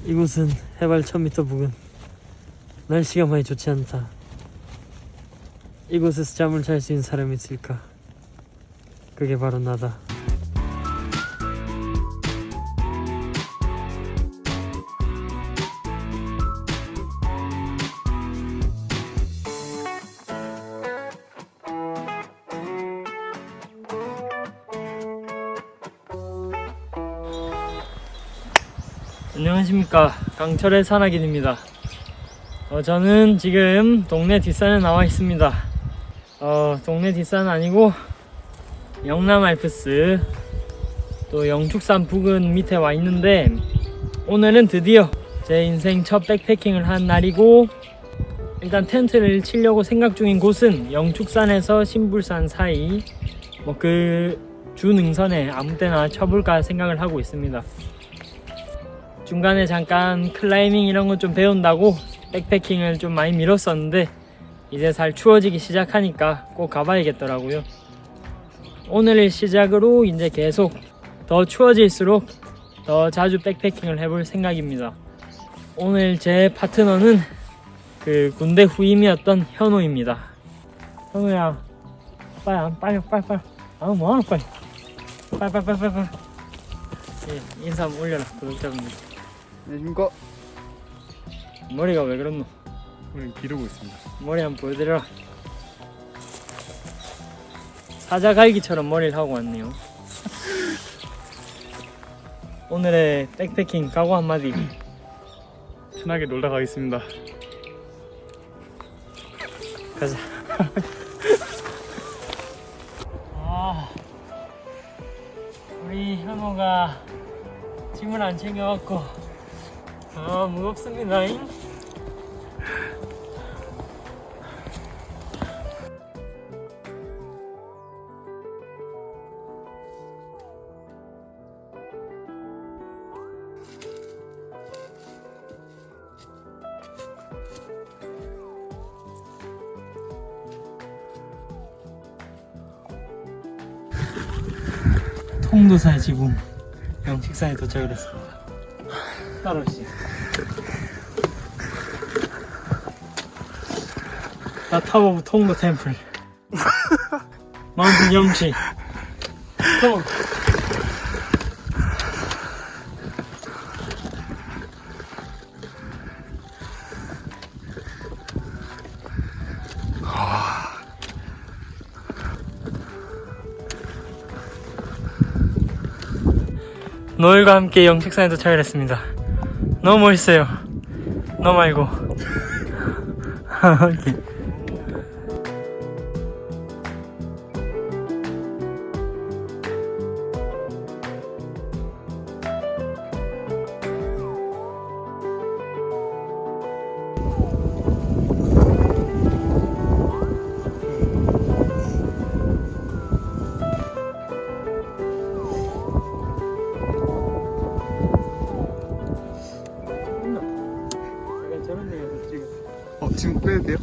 이곳은 해발 1000m 부근. 날씨가 많이 좋지 않다. 이곳에서 잠을 잘 수 있는 사람이 있을까? 그게 바로 나다. 안녕하십니까, 강철의 산악인입니다. 저는 지금 동네 뒷산에 나와 있습니다. 동네 뒷산은 아니고 영남 알프스 또 영축산 부근 밑에 와 있는데, 오늘은 드디어 제 인생 첫 백패킹을 한 날이고, 일단 텐트를 치려고 생각 중인 곳은 영축산에서 신불산 사이 그 주 능선에 아무 때나 쳐볼까 생각을 하고 있습니다. 중간에 잠깐 클라이밍 이런 거 좀 배운다고 백패킹을 좀 많이 미뤘었는데, 이제 살 추워지기 시작하니까 꼭 가봐야겠더라고요. 오늘을 시작으로 이제 계속 더 추워질수록 더 자주 백패킹을 해볼 생각입니다. 오늘 제 파트너는 그 군대 후임이었던 현우입니다. 현우야, 빨리 뭐하노 빨리. 예, 인사 한번 올려라, 구독자분들. 안녕하십니까. 머리가 왜 그렇노? 오늘 기르고 있습니다. 머리 한번 보여드려라. 사자갈기처럼 머리를 하고 왔네요. 오늘의 백패킹 각오 한마디. 편하게 놀다 가겠습니다. 가자. 우리 현호가 짐을 안 챙겨갖고 무겁습니다. 통도사의 지붕 영식산에 도착을 했습니다. 따라오시죠. 나 탑 오브 통도 템플 마운틴 영치. 컴온. 노을과 함께 영식산에 도착을 했습니다. 너무 멋있어요. 너 말고. 지금 빼도 돼요?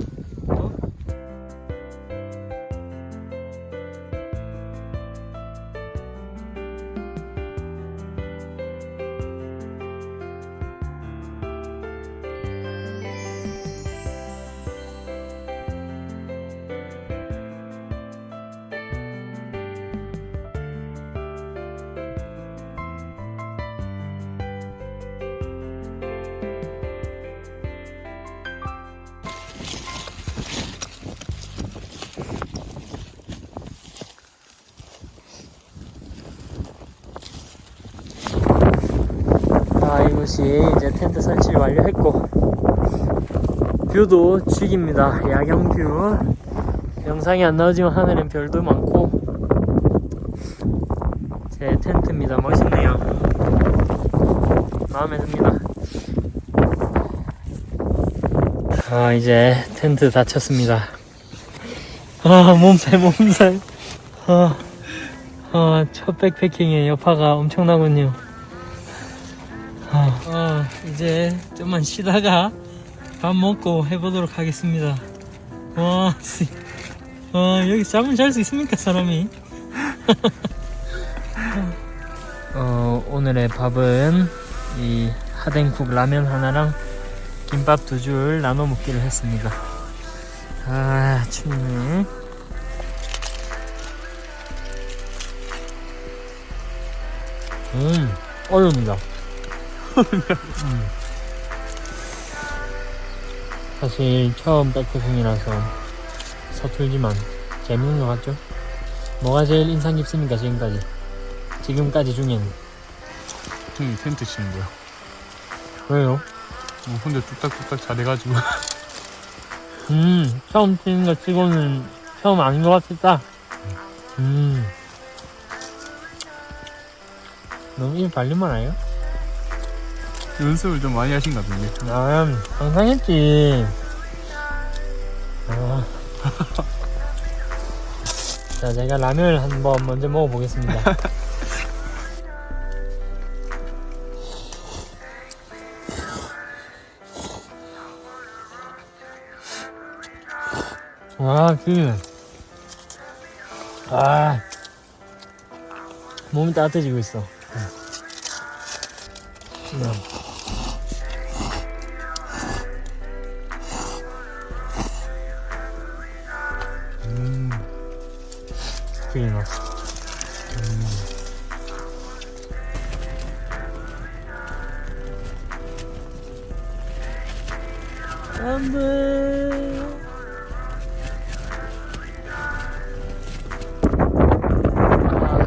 이곳이 이제 텐트 설치를 완료했고, 뷰도 죽입니다. 야경뷰. 영상이 안 나오지만 하늘엔 별도 많고, 제 텐트입니다. 멋있네요. 마음에 듭니다. 이제 텐트 다 쳤습니다. 몸살. 첫 백패킹의 여파가 엄청나군요. 이제 좀만 쉬다가 밥 먹고 해보도록 하겠습니다. 여기 잠을 잘 수 있습니까, 사람이? 오늘의 밥은 이 하댕국 라면 하나랑 김밥 2줄 나눠 먹기로 했습니다. 아, 춥네. 어려웁니다. 사실 처음 백패킹이라서 서툴지만 재밌는 것 같죠? 뭐가 제일 인상 깊습니까, 지금까지 중에는? 형님 텐트 치는 거야. 왜요? 혼자 뚝딱뚝딱 잘해가지고. 처음 치는 거 치고는 처음 아닌 것 같았다. 너무 입 발리만 해요? 연습을 좀 많이 하신 것 같은데. 아, 항상 했지. 아. 자, 제가 라면을 한번 먼저 먹어보겠습니다. 와, 그, 몸이 따뜻해지고 있어. 되게 나. 안돼.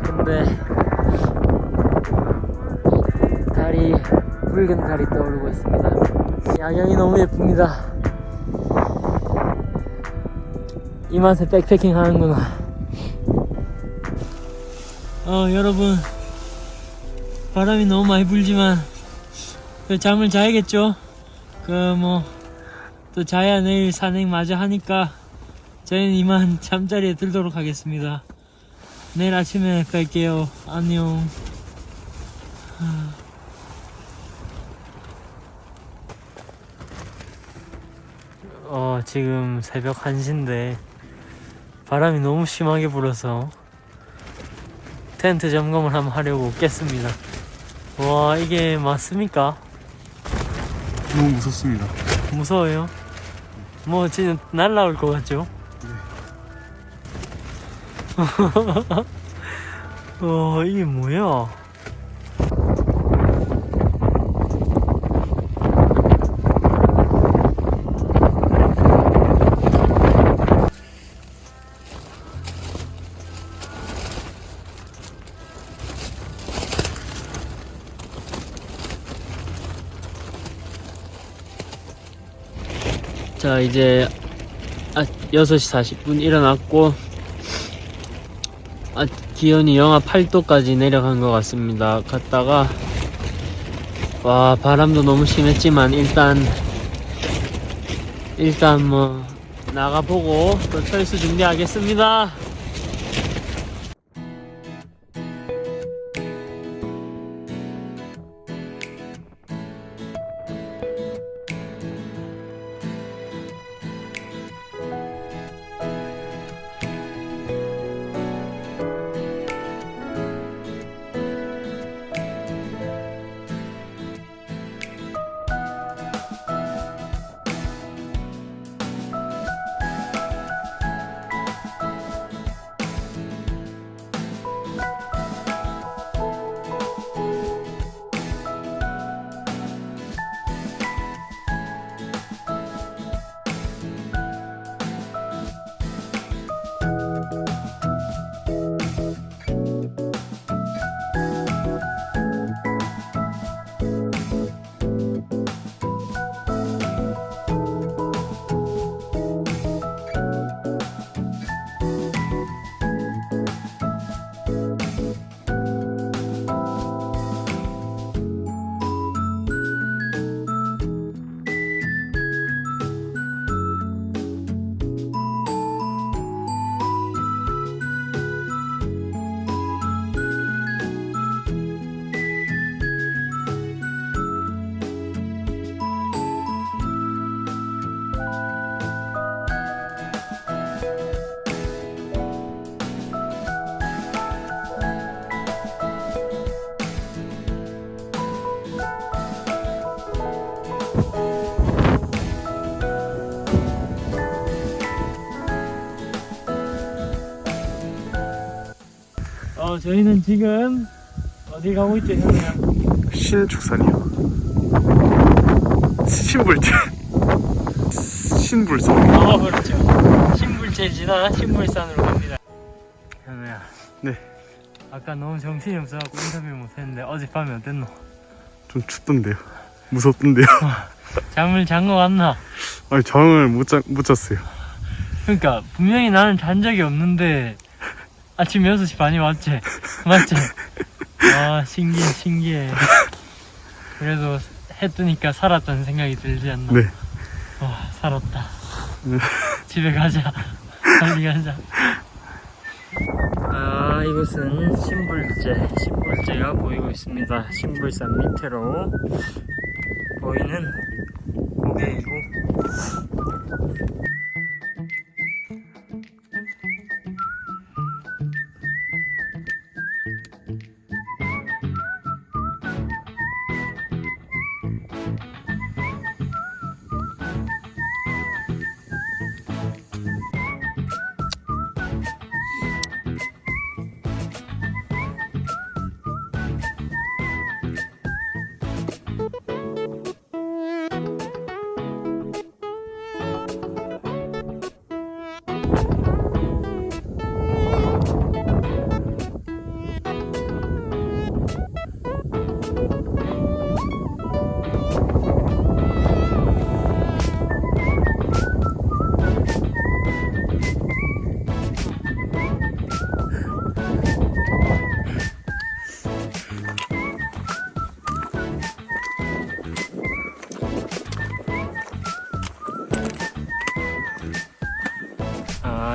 근데 달이, 붉은 달이 떠오르고 있습니다. 야경이 너무 예쁩니다. 이 맛에 백패킹 하는구나. 여러분, 바람이 너무 많이 불지만 잠을 자야겠죠? 또 자야 내일 산행 마저 하니까 저희는 이만 잠자리에 들도록 하겠습니다. 내일 아침에 뵐게요. 안녕. 지금 새벽 1시인데 바람이 너무 심하게 불어서 텐트 점검을 한번 하려고 깼습니다. 와, 이게 맞습니까? 너무 무섭습니다. 무서워요? 뭐 진짜 날라올 것 같죠? 이게 뭐야? 자, 이제 6시 40분 일어났고 기온이 영하 8도까지 내려간 것 같습니다. 갔다가 와, 바람도 너무 심했지만 일단 뭐 나가보고 또 철수 준비하겠습니다. 저희는 지금 어디 가고 있죠, 현우야? 신축산이요. 신불제. 신불산. 그렇죠. 신불제지나 신불산으로 갑니다. 현우야. 네. 아까 너무 정신이 없어갖고 인터뷰 못했는데 어젯밤에 어땠노? 좀 춥던데요. 무섭던데요. 잠을 잔 거 같나? 아니 잠을 못 잤어요. 그러니까 분명히 나는 잔 적이 없는데 아침 6시 반이 맞지? 맞지? 아 신기해. 그래도 해 뜨니까 살았다는 생각이 들지 않나? 네. 와 살았다. 집에 가자. 빨리 가자. 아 이곳은 신불제가 보이고 있습니다. 신불산 밑으로 보이는 고개이고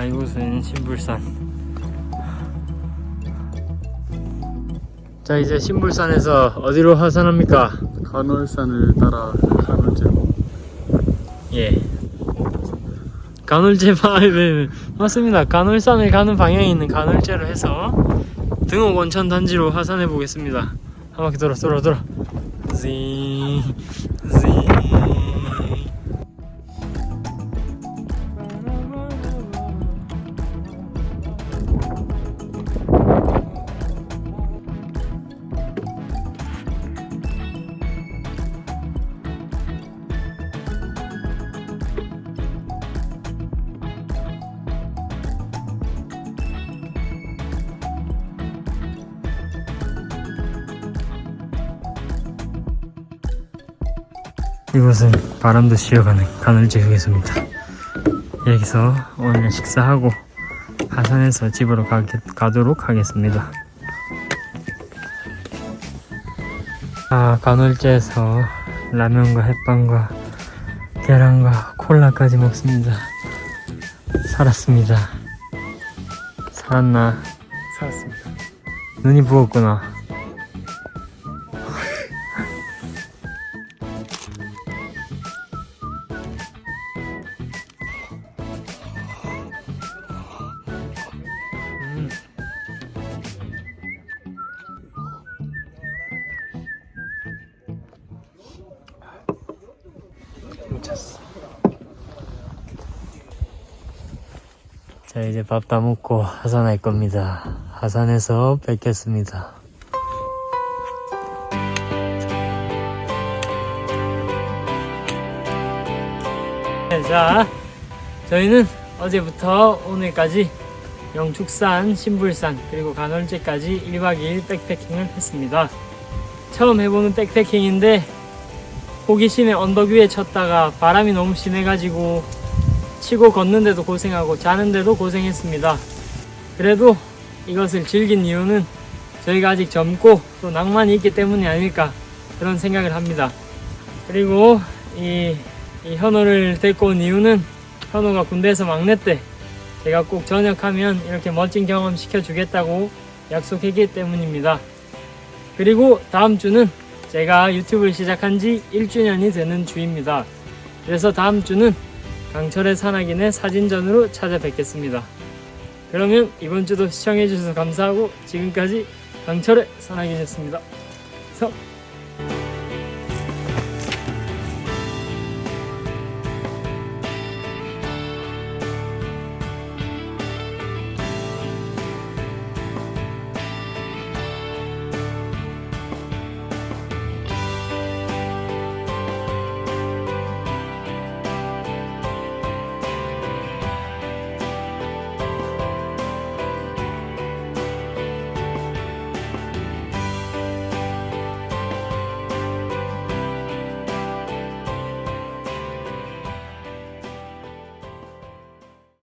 이곳은 신불산. 자 이제 신불산에서 어디로 하산합니까? 간월산을 따라 간월제로. 예. 간월제 마을 맞습니다. 간월산을 가는 방향에 있는 간월제로 해서 등옥 온천 단지로 하산해 보겠습니다. 한 바퀴 돌아. 징. 이곳은 바람도 쉬어가는 간월제 휴게소입니다. 여기서 오늘 식사하고 하산해서 집으로 가도록 하겠습니다. 간월제에서 라면과 햇반과 계란과 콜라까지 먹습니다. 살았습니다. 살았나? 살았습니다. 눈이 부었구나. 자 이제 밥 다 먹고 하산할 겁니다. 하산해서 뵙겠습니다. 자 저희는 어제부터 오늘까지 영축산, 신불산 그리고 간월제까지 1박 2일 백패킹을 했습니다. 처음 해보는 백패킹인데 호기심에 언덕 위에 쳤다가 바람이 너무 심해가지고 치고 걷는데도 고생하고 자는데도 고생했습니다. 그래도 이것을 즐긴 이유는 저희가 아직 젊고 또 낭만이 있기 때문이 아닐까 그런 생각을 합니다. 그리고 이 현호를 데리고 온 이유는 현호가 군대에서 막내 때 제가 꼭 전역하면 이렇게 멋진 경험 시켜주겠다고 약속했기 때문입니다. 그리고 다음 주는 제가 유튜브를 시작한 지 1주년이 되는 주입니다. 그래서 다음 주는 강철의 산악인의 사진전으로 찾아뵙겠습니다. 그러면 이번 주도 시청해주셔서 감사하고 지금까지 강철의 산악인이었습니다.